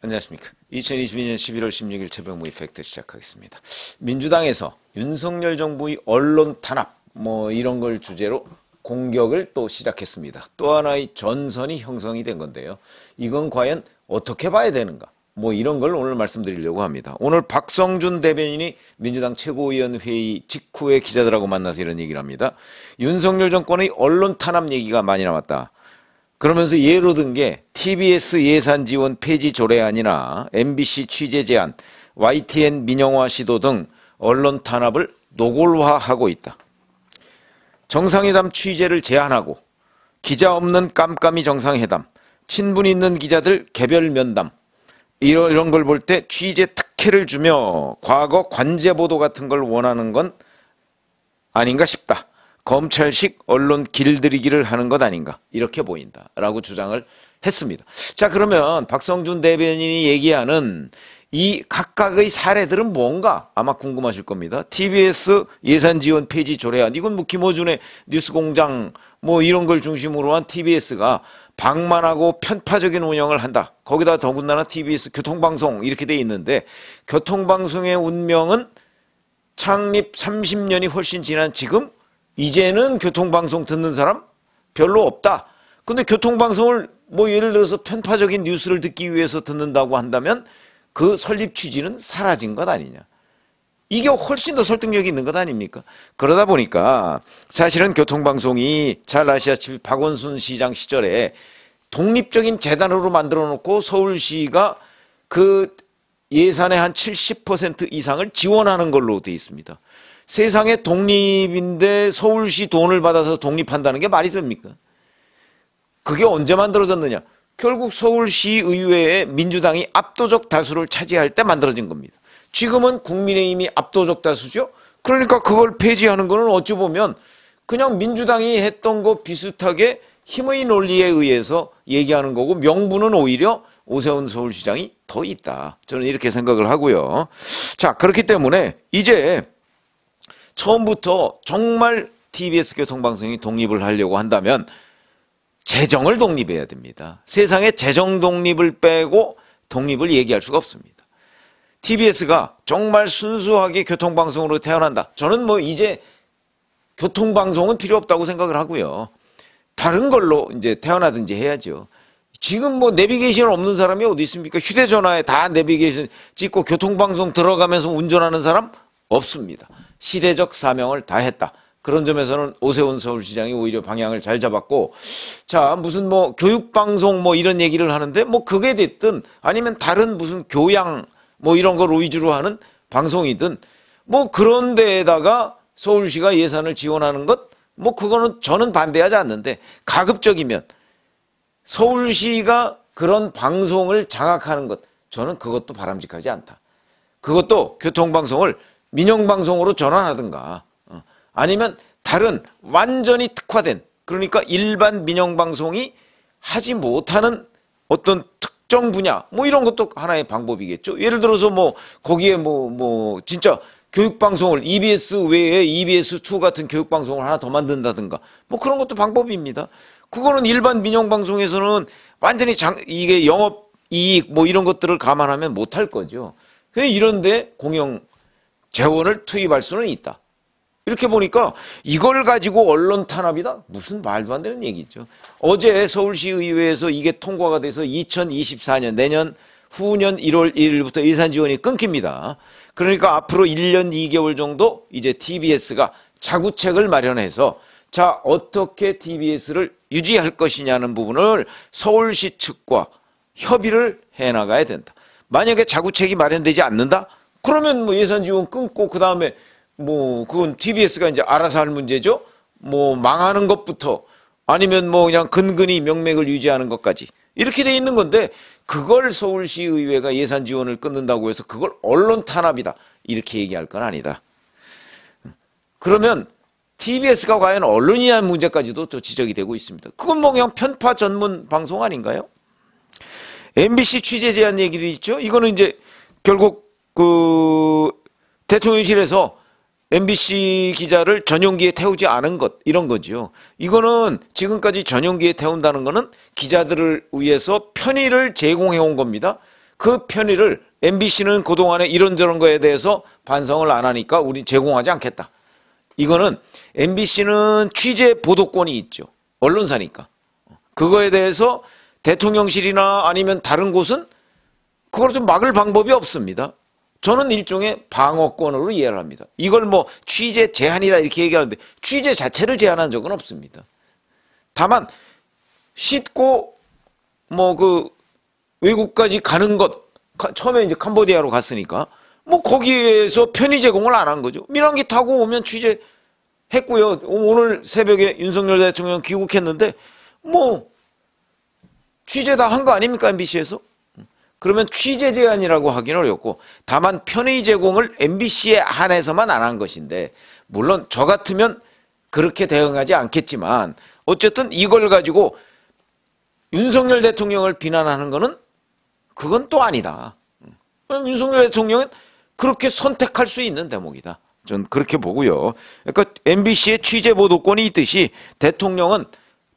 안녕하십니까. 2022년 11월 16일 최병무 이펙트 시작하겠습니다. 민주당에서 윤석열 정부의 언론 탄압 이런 걸 주제로 공격을 또 시작했습니다. 또 하나의 전선이 형성이 된 건데요. 이건 과연 어떻게 봐야 되는가? 이런 걸 오늘 말씀드리려고 합니다. 오늘 박성준 대변인이 민주당 최고위원 회의 직후에 기자들하고 만나서 이런 얘기를 합니다. 윤석열 정권의 언론 탄압 얘기가 많이 나왔다. 그러면서 예로 든 게 TBS 예산 지원 폐지 조례안이나 MBC 취재 제한, YTN 민영화 시도 등 언론 탄압을 노골화하고 있다. 정상회담 취재를 제한하고 기자 없는 깜깜이 정상회담, 친분 있는 기자들 개별 면담 이런 걸 볼 때 취재 특혜를 주며 과거 관제 보도 같은 걸 원하는 건 아닌가 싶다. 검찰식 언론 길들이기를 하는 것 아닌가 이렇게 보인다라고 주장을 했습니다. 자, 그러면 박성준 대변인이 얘기하는 이 각각의 사례들은 뭔가 아마 궁금하실 겁니다. TBS 예산 지원 폐지 조례안, 이건 김어준의 뉴스공장 이런 걸 중심으로 한 TBS가 방만하고 편파적인 운영을 한다. 거기다 더군다나 TBS 교통방송 이렇게 돼 있는데, 교통방송의 운명은 창립 30년이 훨씬 지난 지금 이제는 교통방송 듣는 사람 별로 없다. 근데 교통방송을 예를 들어서 편파적인 뉴스를 듣기 위해서 듣는다고 한다면 그 설립 취지는 사라진 것 아니냐. 이게 훨씬 더 설득력이 있는 것 아닙니까? 그러다 보니까 사실은 교통방송이 잘 아시다시피 박원순 시장 시절에 독립적인 재단으로 만들어 놓고 서울시가 그 예산의 한 70% 이상을 지원하는 걸로 되어 있습니다. 세상에 독립인데 서울시 돈을 받아서 독립한다는 게 말이 됩니까? 그게 언제 만들어졌느냐? 결국 서울시의회에 민주당이 압도적 다수를 차지할 때 만들어진 겁니다. 지금은 국민의힘이 압도적 다수죠? 그러니까 그걸 폐지하는 거는 어찌 보면 그냥 민주당이 했던 거 비슷하게 힘의 논리에 의해서 얘기하는 거고, 명분은 오히려 오세훈 서울시장이 더 있다. 저는 이렇게 생각을 하고요. 자, 그렇기 때문에 이제 처음부터 정말 TBS 교통방송이 독립을 하려고 한다면 재정을 독립해야 됩니다. 세상에 재정 독립을 빼고 독립을 얘기할 수가 없습니다. TBS가 정말 순수하게 교통방송으로 태어난다. 저는 이제 교통방송은 필요 없다고 생각을 하고요. 다른 걸로 이제 태어나든지 해야죠. 지금 내비게이션 없는 사람이 어디 있습니까? 휴대전화에 다 내비게이션 찍고 교통방송 들어가면서 운전하는 사람 없습니다. 시대적 사명을 다했다. 그런 점에서는 오세훈 서울시장이 오히려 방향을 잘 잡았고, 자, 무슨 교육방송 이런 얘기를 하는데 그게 됐든 아니면 다른 무슨 교양 이런 걸 위주로 하는 방송이든 그런 데에다가 서울시가 예산을 지원하는 것 그거는 저는 반대하지 않는데, 가급적이면 서울시가 그런 방송을 장악하는 것, 저는 그것도 바람직하지 않다. 그것도 교통방송을 민영방송으로 전환하든가 아니면 다른 완전히 특화된, 그러니까 일반 민영방송이 하지 못하는 어떤 특정 분야 이런 것도 하나의 방법이겠죠. 예를 들어서 거기에 진짜 교육방송을 EBS 외에 EBS2 같은 교육방송을 하나 더 만든다든가 그런 것도 방법입니다. 그거는 일반 민영방송에서는 완전히 이게 영업이익 이런 것들을 감안하면 못할 거죠. 이런데 공영 재원을 투입할 수는 있다. 이렇게 보니까 이걸 가지고 언론 탄압이다? 무슨 말도 안 되는 얘기죠. 어제 서울시의회에서 이게 통과가 돼서 2024년 내년 후년 1월 1일부터 예산 지원이 끊깁니다. 그러니까 앞으로 1년 2개월 정도 이제 TBS가 자구책을 마련해서 자, 어떻게 TBS를 유지할 것이냐는 부분을 서울시 측과 협의를 해나가야 된다. 만약에 자구책이 마련되지 않는다? 그러면 예산 지원 끊고 그 다음에 그건 TBS가 이제 알아서 할 문제죠. 망하는 것부터 아니면 그냥 근근히 명맥을 유지하는 것까지 이렇게 돼 있는 건데, 그걸 서울시의회가 예산 지원을 끊는다고 해서 그걸 언론 탄압이다 이렇게 얘기할 건 아니다. 그러면 TBS가 과연 언론이냐는 문제까지도 또 지적이 되고 있습니다. 그건 그냥 편파 전문 방송 아닌가요? MBC 취재 제한 얘기도 있죠. 이거는 이제 결국 대통령실에서 MBC 기자를 전용기에 태우지 않은 것, 이런 거죠. 이거는 지금까지 전용기에 태운다는 거는 기자들을 위해서 편의를 제공해 온 겁니다. 그 편의를 MBC는 그동안에 이런저런 거에 대해서 반성을 안 하니까 우리 제공하지 않겠다. 이거는 MBC는 취재 보도권이 있죠. 언론사니까. 그거에 대해서 대통령실이나 아니면 다른 곳은 그걸 좀 막을 방법이 없습니다. 저는 일종의 방어권으로 이해를 합니다. 이걸 뭐 취재 제한이다 이렇게 얘기하는데 취재 자체를 제한한 적은 없습니다. 다만 싣고 뭐 그 외국까지 가는 것, 처음에 이제 캄보디아로 갔으니까 뭐 거기에서 편의 제공을 안 한 거죠. 민항기 타고 오면 취재했고요. 오늘 새벽에 윤석열 대통령 귀국했는데 뭐 취재 다 한 거 아닙니까, MBC에서? 그러면 취재 제한이라고 하기는 어렵고 다만 편의 제공을 MBC에 한해서만 안 한 것인데 물론 저 같으면 그렇게 대응하지 않겠지만 어쨌든 이걸 가지고 윤석열 대통령을 비난하는 거는 그건 또 아니다. 왜냐면 윤석열 대통령은 그렇게 선택할 수 있는 대목이다. 전 그렇게 보고요. 그러니까 MBC의 취재 보도권이 있듯이 대통령은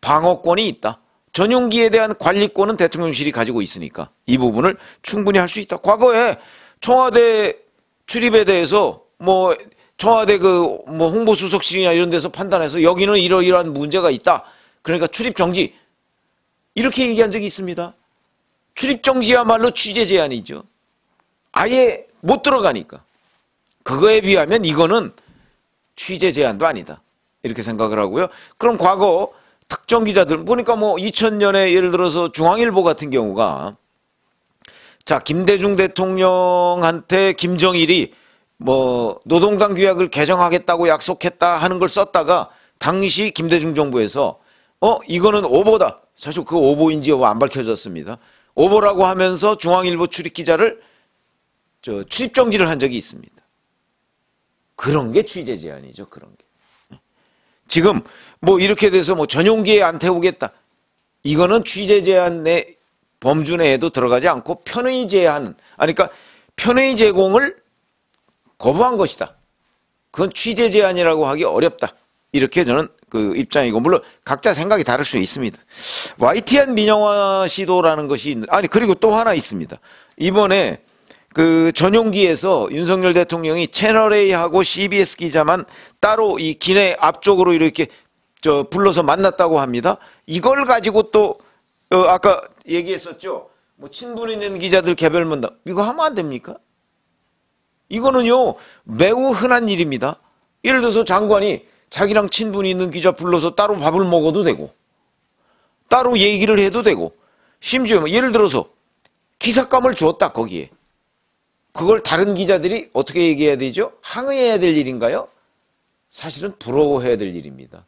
방어권이 있다. 전용기에 대한 관리권은 대통령실이 가지고 있으니까 이 부분을 충분히 할 수 있다. 과거에 청와대 출입에 대해서 뭐 청와대 그 뭐 홍보수석실이나 이런 데서 판단해서 여기는 이러이러한 문제가 있다. 그러니까 출입 정지. 이렇게 얘기한 적이 있습니다. 출입 정지야말로 취재 제한이죠. 아예 못 들어가니까. 그거에 비하면 이거는 취재 제한도 아니다. 이렇게 생각을 하고요. 그럼 과거 특정 기자들 보니까 뭐 2000년에 예를 들어서 중앙일보 같은 경우가 자 김대중 대통령한테 김정일이 뭐 노동당 규약을 개정하겠다고 약속했다 하는 걸 썼다가 당시 김대중 정부에서 이거는 오보다. 사실 그 오보인지 안 밝혀졌습니다. 오보라고 하면서 중앙일보 출입 기자를 출입 정지를 한 적이 있습니다. 그런 게 취재 제한이죠. 그런 게. 지금 뭐 이렇게 돼서 뭐 전용기에 안 태우겠다. 이거는 취재 제한의 범주 내에도 들어가지 않고 편의 제한, 그러니까 편의 제공을 거부한 것이다. 그건 취재 제한이라고 하기 어렵다. 이렇게 저는 그 입장이고 물론 각자 생각이 다를 수 있습니다. YTN 민영화 시도라는 것이 그리고 또 하나 있습니다. 이번에 그 전용기에서 윤석열 대통령이 채널A하고 CBS 기자만 따로 이 기내 앞쪽으로 이렇게 불러서 만났다고 합니다. 이걸 가지고 또 아까 얘기했었죠. 뭐 친분 있는 기자들 개별 면담 이거 하면 안 됩니까? 이거는요 매우 흔한 일입니다. 예를 들어서 장관이 자기랑 친분이 있는 기자 불러서 따로 밥을 먹어도 되고 따로 얘기를 해도 되고 심지어 뭐 예를 들어서 기사감을 주었다 거기에 그걸 다른 기자들이 어떻게 얘기해야 되죠? 항의해야 될 일인가요? 사실은 부러워해야 될 일입니다.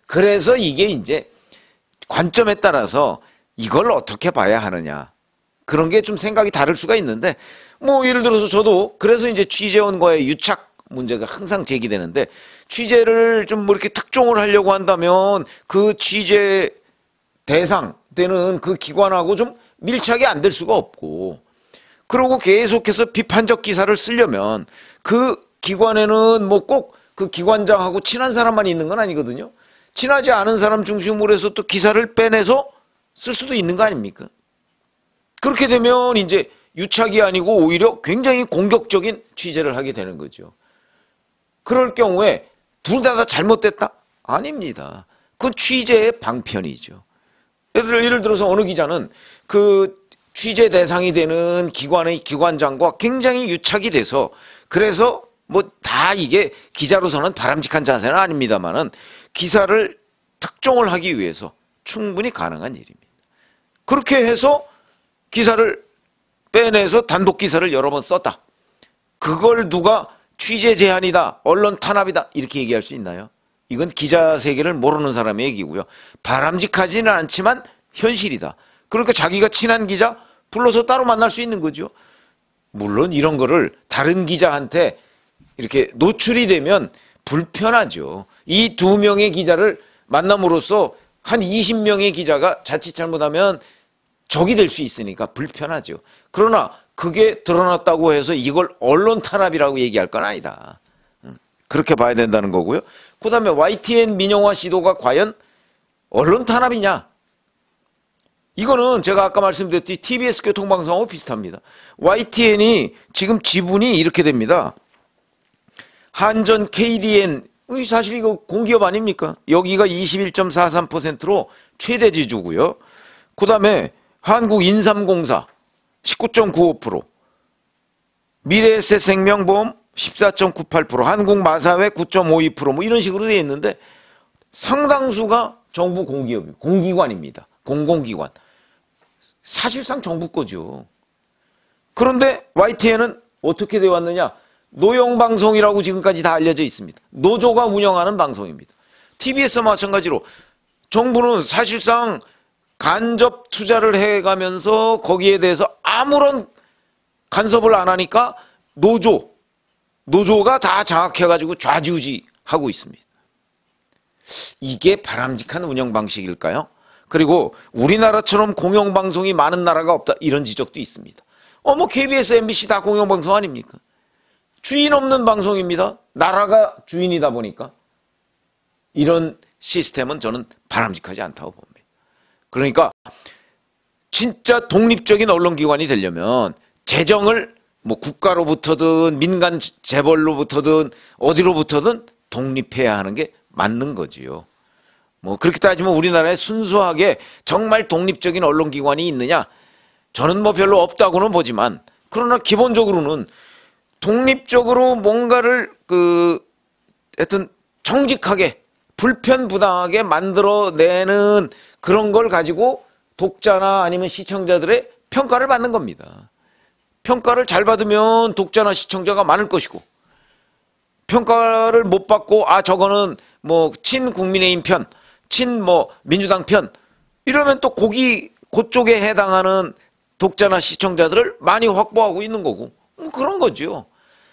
그래서 이게 이제 관점에 따라서 이걸 어떻게 봐야 하느냐 그런 게 좀 생각이 다를 수가 있는데 뭐 예를 들어서 저도 그래서 이제 취재원과의 유착 문제가 항상 제기되는데 취재를 좀 뭐 이렇게 특종을 하려고 한다면 그 취재 대상 되는 그 기관하고 좀 밀착이 안 될 수가 없고 그러고 계속해서 비판적 기사를 쓰려면 그 기관에는 뭐 꼭 그 기관장하고 친한 사람만 있는 건 아니거든요. 친하지 않은 사람 중심으로 해서 또 기사를 빼내서 쓸 수도 있는 거 아닙니까? 그렇게 되면 이제 유착이 아니고 오히려 굉장히 공격적인 취재를 하게 되는 거죠. 그럴 경우에 둘 다 잘못됐다? 아닙니다. 그건 취재의 방편이죠. 예를 들어서 어느 기자는 그 취재 대상이 되는 기관의 기관장과 굉장히 유착이 돼서 그래서 뭐 다 이게 기자로서는 바람직한 자세는 아닙니다만은 기사를 특종을 하기 위해서 충분히 가능한 일입니다. 그렇게 해서 기사를 빼내서 단독 기사를 여러 번 썼다. 그걸 누가 취재 제한이다, 언론 탄압이다 이렇게 얘기할 수 있나요? 이건 기자 세계를 모르는 사람의 얘기고요. 바람직하지는 않지만 현실이다. 그러니까 자기가 친한 기자 불러서 따로 만날 수 있는 거죠. 물론 이런 거를 다른 기자한테 이렇게 노출이 되면 불편하죠. 이 두 명의 기자를 만남으로써 한 20명의 기자가 자칫 잘못하면 적이 될 수 있으니까 불편하죠. 그러나 그게 드러났다고 해서 이걸 언론 탄압이라고 얘기할 건 아니다. 그렇게 봐야 된다는 거고요. 그 다음에 YTN 민영화 시도가 과연 언론 탄압이냐? 이거는 제가 아까 말씀드렸듯이 TBS 교통방송하고 비슷합니다. YTN이 지금 지분이 이렇게 됩니다. 한전, KDN, 사실 이거 공기업 아닙니까? 여기가 21.43%로 최대 지주고요. 그 다음에 한국인삼공사 19.95%, 미래에셋생명보험 14.98%, 한국마사회 9.52%, 뭐 이런 식으로 되어 있는데 상당수가 정부 공기업이 공기관입니다. 공공기관. 사실상 정부 거죠. 그런데 YTN은 어떻게 되어 왔느냐? 노영방송이라고 지금까지 다 알려져 있습니다. 노조가 운영하는 방송입니다. TBS와 마찬가지로 정부는 사실상 간접 투자를 해가면서 거기에 대해서 아무런 간섭을 안 하니까 노조가 다 장악해가지고 좌지우지하고 있습니다. 이게 바람직한 운영 방식일까요? 그리고 우리나라처럼 공영방송이 많은 나라가 없다, 이런 지적도 있습니다. 뭐 KBS, MBC 다 공영방송 아닙니까? 주인 없는 방송입니다. 나라가 주인이다 보니까. 이런 시스템은 저는 바람직하지 않다고 봅니다. 그러니까 진짜 독립적인 언론기관이 되려면 재정을 뭐 국가로부터든 민간 재벌로부터든 어디로부터든 독립해야 하는 게 맞는 거지요. 뭐 그렇게 따지면 우리나라에 순수하게 정말 독립적인 언론기관이 있느냐? 저는 뭐 별로 없다고는 보지만, 그러나 기본적으로는 독립적으로 뭔가를 하여튼 정직하게 불편부당하게 만들어내는 그런 걸 가지고 독자나 아니면 시청자들의 평가를 받는 겁니다. 평가를 잘 받으면 독자나 시청자가 많을 것이고, 평가를 못 받고 저거는 뭐 친국민의힘 편, 민주당 편 이러면 또 그쪽에 해당하는 독자나 시청자들을 많이 확보하고 있는 거고, 그런 거죠.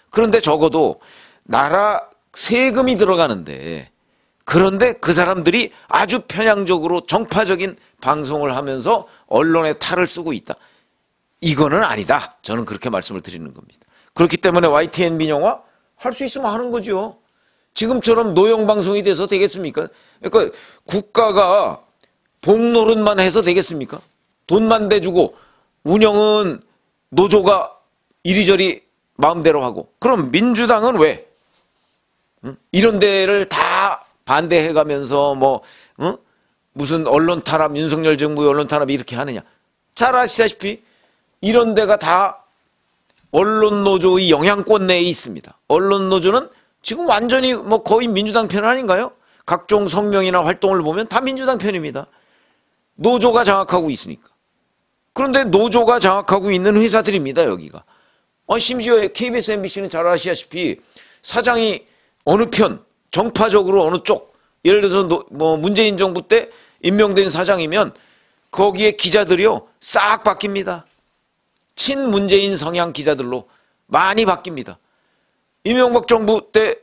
그런데 적어도 나라 세금이 들어가는데, 그런데 그 사람들이 아주 편향적으로 정파적인 방송을 하면서 언론의 탈을 쓰고 있다. 이거는 아니다. 저는 그렇게 말씀을 드리는 겁니다. 그렇기 때문에 YTN 민영화 할 수 있으면 하는 거죠. 지금처럼 노영방송이 돼서 되겠습니까? 그러니까 국가가 복노릇만 해서 되겠습니까? 돈만 대주고 운영은 노조가 이리저리 마음대로 하고, 그럼 민주당은 왜 이런 데를 다 반대해가면서 무슨 언론 탄압, 윤석열 정부의 언론 탄압 이렇게 하느냐? 잘 아시다시피 이런 데가 다 언론 노조의 영향권 내에 있습니다. 언론 노조는 지금 완전히 뭐 거의 민주당 편 아닌가요? 각종 성명이나 활동을 보면 다 민주당 편입니다. 노조가 장악하고 있으니까. 그런데 노조가 장악하고 있는 회사들입니다, 여기가. 심지어 KBS, MBC는 잘 아시다시피 사장이 어느 편, 정파적으로 어느 쪽, 예를 들어서 문재인 정부 때 임명된 사장이면 거기에 기자들이요 싹 바뀝니다. 친문재인 성향 기자들로 많이 바뀝니다. 이명박 정부 때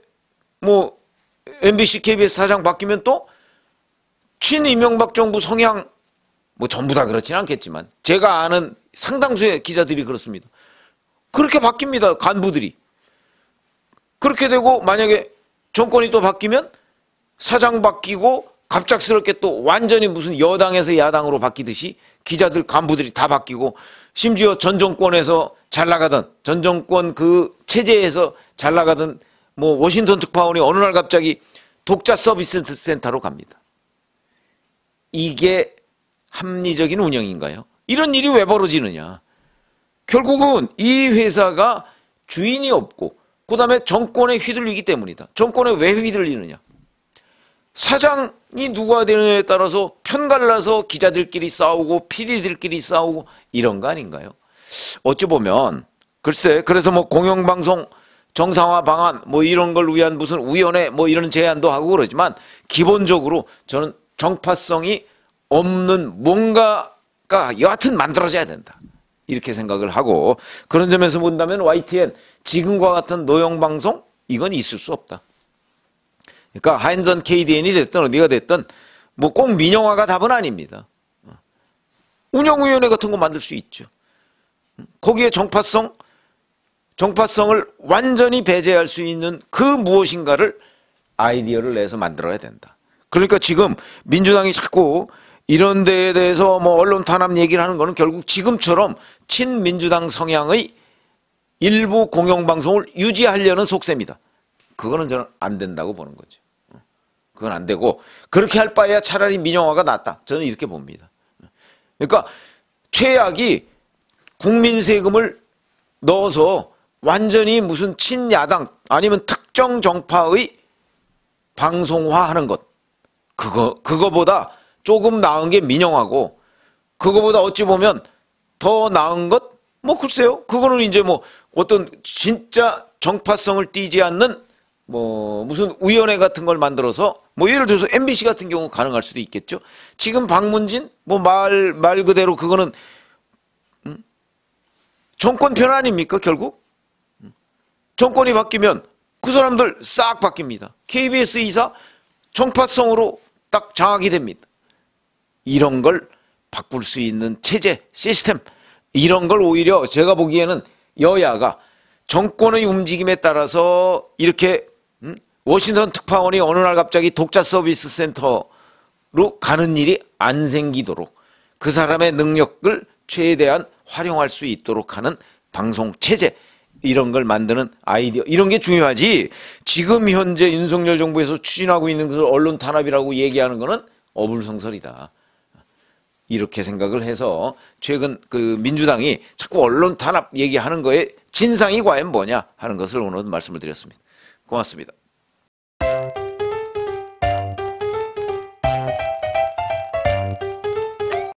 MBC, KBS 사장 바뀌면 또 친이명박 정부 성향, 전부 다 그렇지는 않겠지만 제가 아는 상당수의 기자들이 그렇습니다. 그렇게 바뀝니다, 간부들이. 그렇게 되고 만약에 정권이 또 바뀌면 사장 바뀌고 갑작스럽게 또 완전히 무슨 여당에서 야당으로 바뀌듯이 기자들, 간부들이 다 바뀌고, 심지어 전 정권에서 잘 나가던, 전 정권 그 체제에서 잘 나가던 워싱턴 특파원이 어느 날 갑자기 독자 서비스 센터로 갑니다. 이게 합리적인 운영인가요? 이런 일이 왜 벌어지느냐? 결국은 이 회사가 주인이 없고 그 다음에 정권에 휘둘리기 때문이다. 정권에 왜 휘둘리느냐? 사장이 누가 되느냐에 따라서 편갈라서 기자들끼리 싸우고 PD들끼리 싸우고 이런 거 아닌가요? 어찌 보면 글쎄, 그래서 공영방송 정상화 방안 이런 걸 위한 무슨 위원회 이런 제안도 하고 그러지만, 기본적으로 저는 정파성이 없는 뭔가가 여하튼 만들어져야 된다, 이렇게 생각을 하고, 그런 점에서 본다면 YTN 지금과 같은 노영방송 이건 있을 수 없다. 그러니까 한전, KDN이 됐든 어디가 됐든 꼭 민영화가 답은 아닙니다. 운영위원회 같은 거 만들 수 있죠. 거기에 정파성을 완전히 배제할 수 있는 그 무엇인가를 아이디어를 내서 만들어야 된다. 그러니까 지금 민주당이 자꾸 이런 데에 대해서 뭐 언론 탄압 얘기를 하는 거는 결국 지금처럼 친민주당 성향의 일부 공영방송을 유지하려는 속셈이다. 그거는 저는 안 된다고 보는 거죠. 그건 안 되고 그렇게 할 바에야 차라리 민영화가 낫다. 저는 이렇게 봅니다. 그러니까 최악이 국민 세금을 넣어서 완전히 무슨 친야당 아니면 특정 정파의 방송화하는 것. 그거보다 조금 나은 게 민영화고 그거보다 어찌 보면 더 나은 것? 뭐 글쎄요. 그거는 이제 뭐 어떤 진짜 정파성을 띠지 않는 뭐 무슨 위원회 같은 걸 만들어서 뭐 예를 들어서 MBC 같은 경우 가능할 수도 있겠죠. 지금 박문진 뭐 말 그대로 그거는 정권 편 아닙니까 결국? 정권이 바뀌면 그 사람들 싹 바뀝니다. KBS 이사 정파성으로 딱 장악이 됩니다. 이런 걸 바꿀 수 있는 체제, 시스템 이런 걸 오히려 제가 보기에는 여야가 정권의 움직임에 따라서 이렇게 워싱턴 특파원이 어느 날 갑자기 독자 서비스 센터로 가는 일이 안 생기도록 그 사람의 능력을 최대한 활용할 수 있도록 하는 방송 체제 이런 걸 만드는 아이디어 이런 게 중요하지 지금 현재 윤석열 정부에서 추진하고 있는 것을 언론 탄압이라고 얘기하는 거는 어불성설이다. 이렇게 생각을 해서 최근 그 민주당이 자꾸 언론 탄압 얘기하는 거에 진상이 과연 뭐냐 하는 것을 오늘 말씀을 드렸습니다. 고맙습니다.